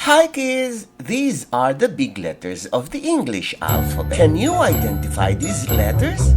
Hi kids! These are the big letters of the English alphabet. Can you identify these letters?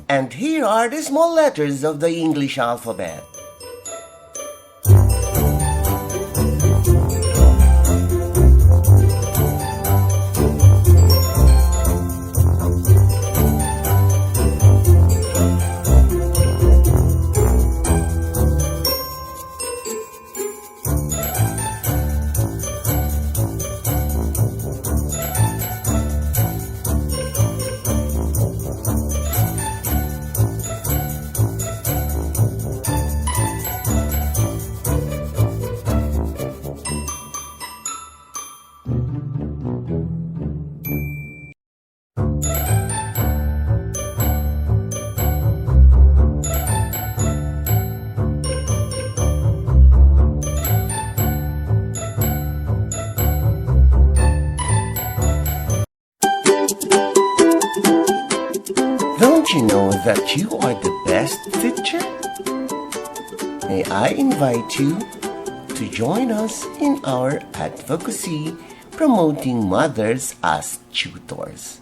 And here are the small letters of the English alphabet. Don't you know that you are the best teacher? May I invite you to join us in our advocacy promoting mothers as tutors.